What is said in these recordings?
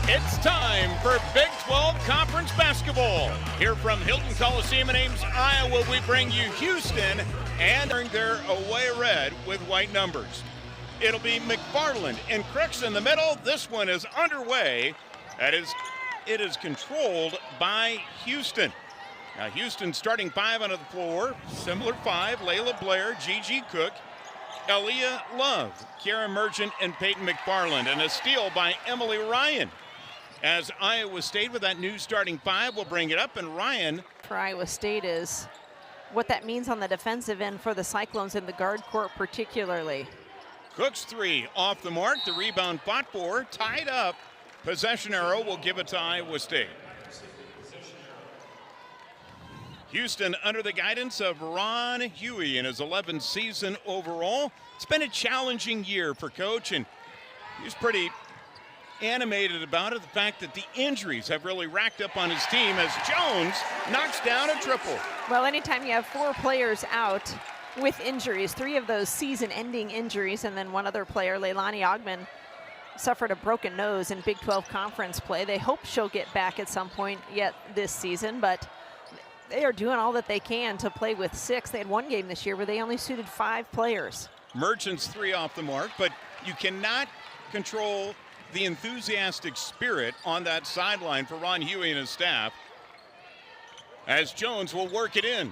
It's time for Big 12 Conference Basketball. Here from Hilton Coliseum in Ames, Iowa, we bring you Houston and their away red with white numbers. It'll be McFarland and Crooks in the middle. This one is underway. It is controlled by Houston. Now Houston starting five on the floor, similar five, Layla Blair, Gigi Cook, Aaliyah Love, Kara Merchant, and Peyton McFarland, and a steal by Emily Ryan. As Iowa State with that new starting five will bring it up, and Ryan. For Iowa State is what that means on the defensive end for the Cyclones in the guard court particularly. Cook's three off the mark, the rebound fought for, tied up. Possession arrow will give it to Iowa State. Houston under the guidance of Ron Huey in his 11th season overall. It's been a challenging year for Coach, and he's pretty animated about it, the fact that the injuries have really racked up on his team as Jones knocks down a triple. Well, anytime you have four players out with injuries, three of those season-ending injuries, and then one other player, Leilani Ogman, suffered a broken nose in Big 12 conference play. They hope she'll get back at some point yet this season, but they are doing all that they can to play with six. They had one game this year where they only suited five players. Merchant's three off the mark, but you cannot control the enthusiastic spirit on that sideline for Ron Huey and his staff, as Jones will work it in.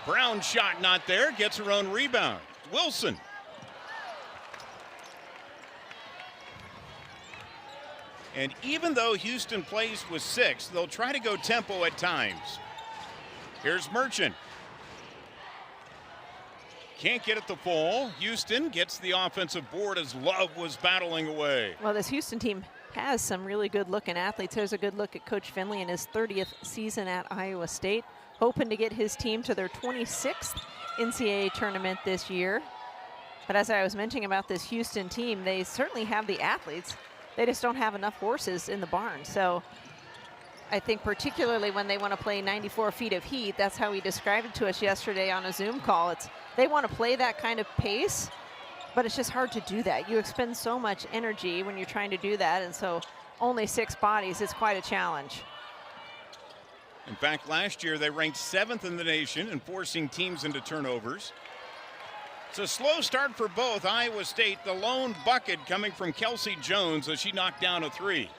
Brown shot not there, gets her own rebound. Wilson. And even though Houston plays with six, they'll try to go tempo at times. Here's Merchant. Can't get it to fall. Houston gets the offensive board as Love was battling away. Well, this Houston team has some really good-looking athletes. There's a good look at Coach Finley in his 30th season at Iowa State, hoping to get his team to their 26th NCAA tournament this year. But as I was mentioning about this Houston team, they certainly have the athletes. They just don't have enough horses in the barn. So I think particularly when they want to play 94 feet of heat, that's how he described it to us yesterday on a Zoom call. They want to play that kind of pace, but it's just hard to do that. You expend so much energy when you're trying to do that, and so only six bodies is quite a challenge. In fact, last year they ranked 7th in the nation in forcing teams into turnovers. It's a slow start for both. Iowa State, the lone bucket coming from Kelsey Jones as she knocked down a three.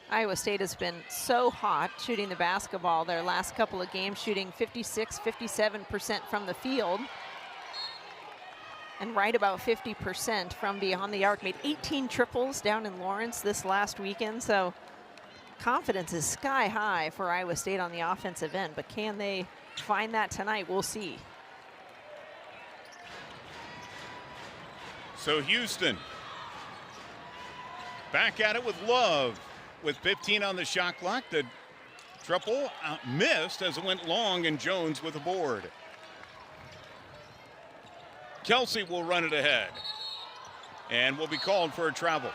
Iowa State has been so hot shooting the basketball. Their last couple of games shooting 56, 57% from the field. And right about 50% from beyond the arc. Made 18 triples down in Lawrence this last weekend. So confidence is sky high for Iowa State on the offensive end. But can they find that tonight? We'll see. So Houston back at it with Love with 15 on the shot clock. The triple missed as it went long, and Jones with a board. Kelsey will run it ahead and will be called for a travel.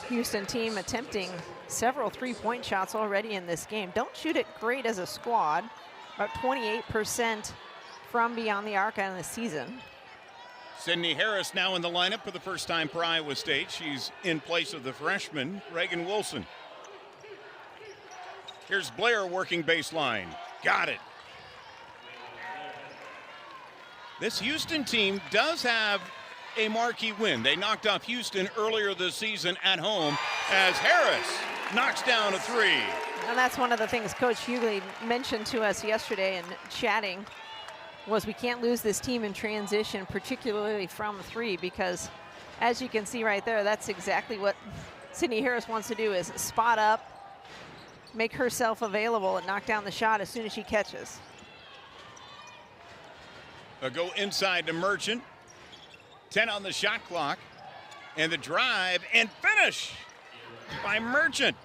Houston team attempting several three-point shots already in this game. Don't shoot it great as a squad. About 28% from beyond the arc on the season. Sydney Harris now in the lineup for the first time for Iowa State. She's in place of the freshman, Reagan Wilson. Here's Blair working baseline. Got it. This Houston team does have a marquee win. They knocked off Houston earlier this season at home as Harris knocks down a three. And that's one of the things Coach Hughley mentioned to us yesterday in chatting, was we can't lose this team in transition, particularly from three, because as you can see right there, that's exactly what Sydney Harris wants to do, is spot up, make herself available, and knock down the shot as soon as she catches. They'll go inside to Merchant. 10 on the shot clock. And the drive and finish by Merchant.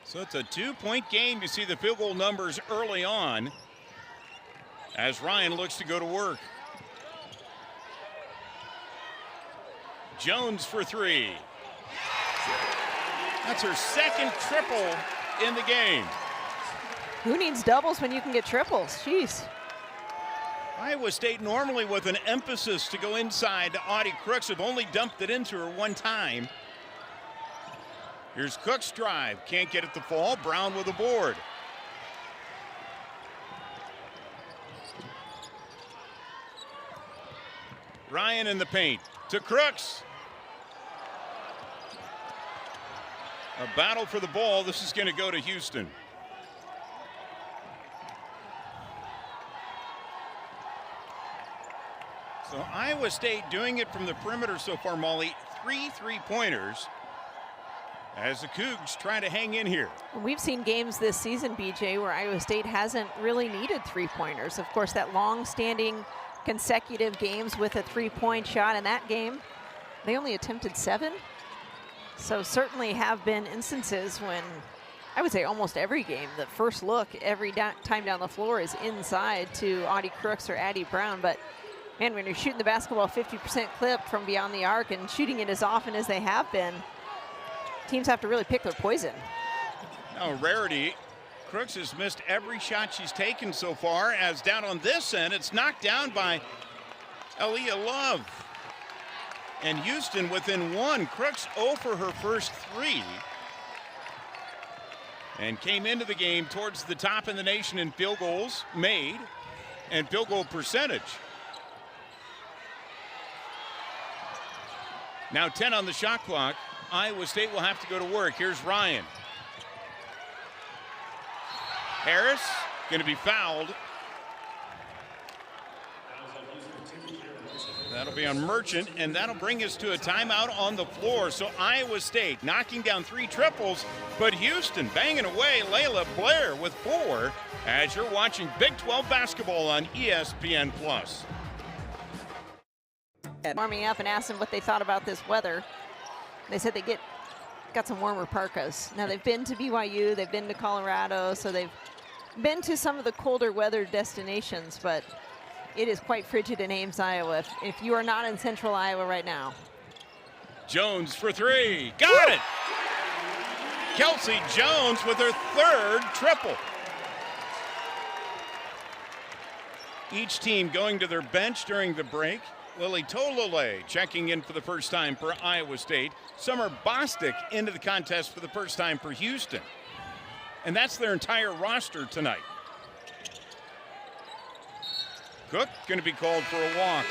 So it's a 2-point game. You see the field goal numbers early on as Ryan looks to go to work. Jones for three. That's her second triple in the game. Who needs doubles when you can get triples? Jeez. Iowa State normally with an emphasis to go inside to Audie Crooks, have only dumped it into her one time. Here's Cook's drive. Can't get it to fall. Brown with a board. Ryan in the paint to Crooks. A battle for the ball. This is going to go to Houston. So Iowa State doing it from the perimeter so far, Molly. 3 3-pointers as the Cougs try to hang in here. We've seen games this season, BJ, where Iowa State hasn't really needed 3-pointers. Of course, that long-standing consecutive games with a 3-point shot in that game, they only attempted 7. So certainly have been instances when, I would say almost every game, the first look every time down the floor is inside to Audie Crooks or Addie Brown. But man, when you're shooting the basketball 50% clip from beyond the arc and shooting it as often as they have been, teams have to really pick their poison. Now, rarity. Crooks has missed every shot she's taken so far, as down on this end, it's knocked down by Aaliyah Love. And Houston within 1. Crooks 0 for her first 3. And came into the game towards the top in the nation in field goals made and field goal percentage. Now 10 on the shot clock. Iowa State will have to go to work. Here's Ryan. Harris going to be fouled. That'll be on Merchant, and that'll bring us to a timeout on the floor. So Iowa State knocking down 3 triples, but Houston banging away. Layla Blair with 4 as you're watching Big 12 basketball on ESPN+. Warming up and asked them what they thought about this weather. They said they got some warmer parkas. Now they've been to BYU, they've been to Colorado, so they've been to some of the colder weather destinations, but it is quite frigid in Ames, Iowa, if you are not in central Iowa right now. Jones for 3, got it! Kelsey Jones with her 3rd triple. Each team going to their bench during the break. Lily Tolole checking in for the first time for Iowa State. Summer Bostic into the contest for the first time for Houston. And that's their entire roster tonight. Cook going to be called for a walk.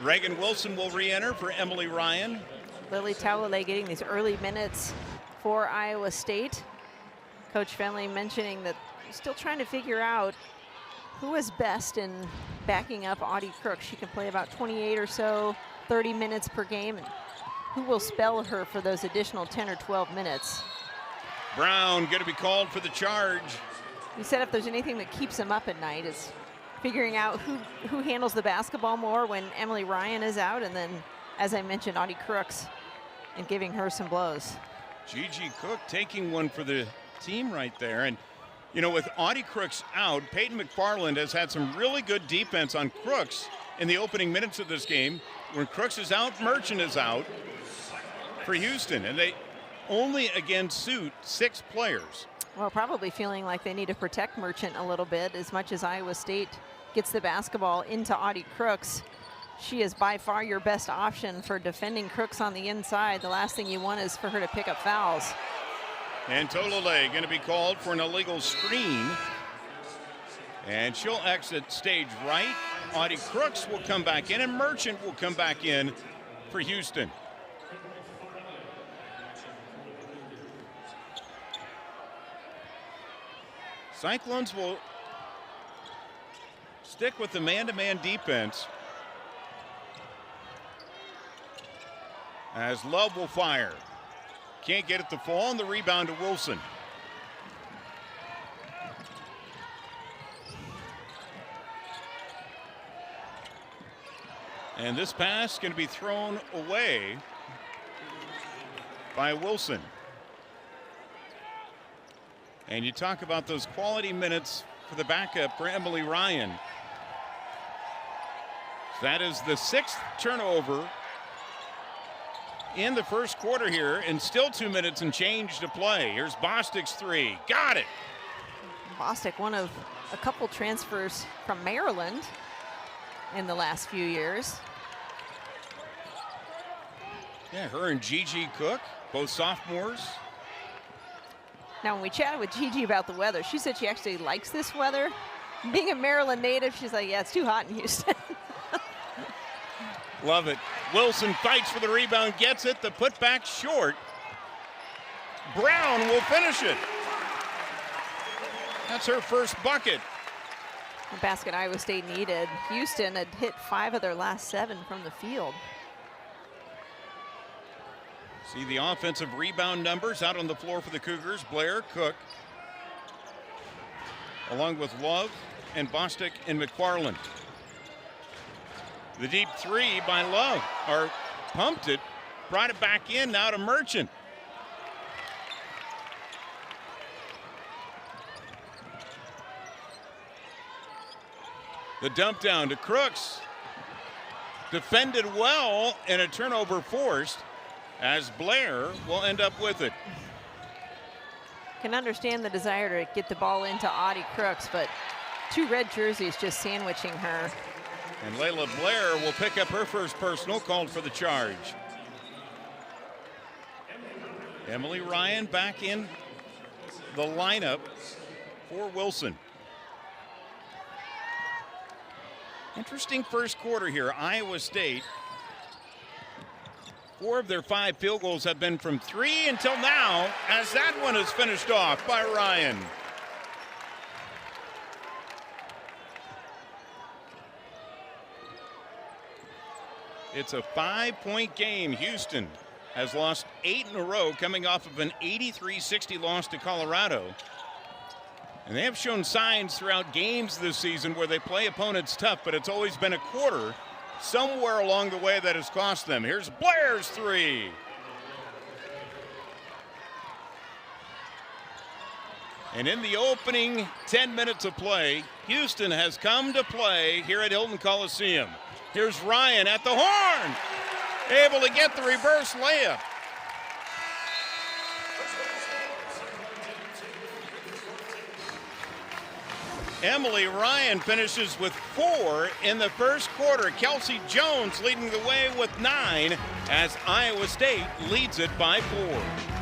Reagan Wilson will re-enter for Emily Ryan. Lily Tolole getting these early minutes for Iowa State. Coach Finley mentioning that he's still trying to figure out who is best in backing up Audie Crooks. She can play about 28 or so, 30 minutes per game, and who will spell her for those additional 10 or 12 minutes. Brown going to be called for the charge. He said if there's anything that keeps him up at night is figuring out who handles the basketball more when Emily Ryan is out, and then, as I mentioned, Audie Crooks, and giving her some blows. Gigi Cook taking one for the team right there. And you know, with Audie Crooks out, Peyton McFarland has had some really good defense on Crooks in the opening minutes of this game. When Crooks is out, Merchant is out for Houston, and they only again suit 6 players. Well, probably feeling like they need to protect Merchant a little bit as much as Iowa State gets the basketball into Audie Crooks. She is by far your best option for defending Crooks on the inside. The last thing you want is for her to pick up fouls. And Tolole going to be called for an illegal screen. And she'll exit stage right. Audie Crooks will come back in, and Merchant will come back in for Houston. Cyclones will stick with the man-to-man defense as Love will fire. Can't get it to fall, and the rebound to Wilson. And this pass going to be thrown away by Wilson. And you talk about those quality minutes for the backup for Emily Ryan. That is the 6th turnover in the first quarter here, and still 2 minutes and change to play. Here's Bostic's three. Got it. Bostic, one of a couple transfers from Maryland in the last few years. Yeah, her and Gigi Cook, both sophomores. Now, when we chatted with Gigi about the weather, she said she actually likes this weather. Being a Maryland native, she's like, yeah, it's too hot in Houston. Love it. Wilson fights for the rebound, gets it. The putback short. Brown will finish it. That's her first bucket. The basket Iowa State needed. Houston had hit 5 of their last 7 from the field. See the offensive rebound numbers out on the floor for the Cougars. Blair, Cook, along with Love and Bostic and McFarland. The deep three by Love, or pumped it, brought it back in, now to Merchant. The dump down to Crooks. Defended well, and a turnover forced, as Blair will end up with it. Can understand the desire to get the ball into Audie Crooks, but 2 red jerseys just sandwiching her. And Layla Blair will pick up her first personal, called for the charge. Emily Ryan back in the lineup for Wilson. Interesting first quarter here. Iowa State, 4 of their 5 field goals have been from 3 until now, as that one is finished off by Ryan. It's a 5-point game. Houston has lost 8 in a row, coming off of an 83-60 loss to Colorado. And they have shown signs throughout games this season where they play opponents tough, but it's always been a quarter somewhere along the way that has cost them. Here's Blair's three. And in the opening 10 minutes of play, Houston has come to play here at Hilton Coliseum. Here's Ryan at the horn, able to get the reverse layup. Emily Ryan finishes with 4 in the first quarter. Kelsey Jones leading the way with 9 as Iowa State leads it by 4.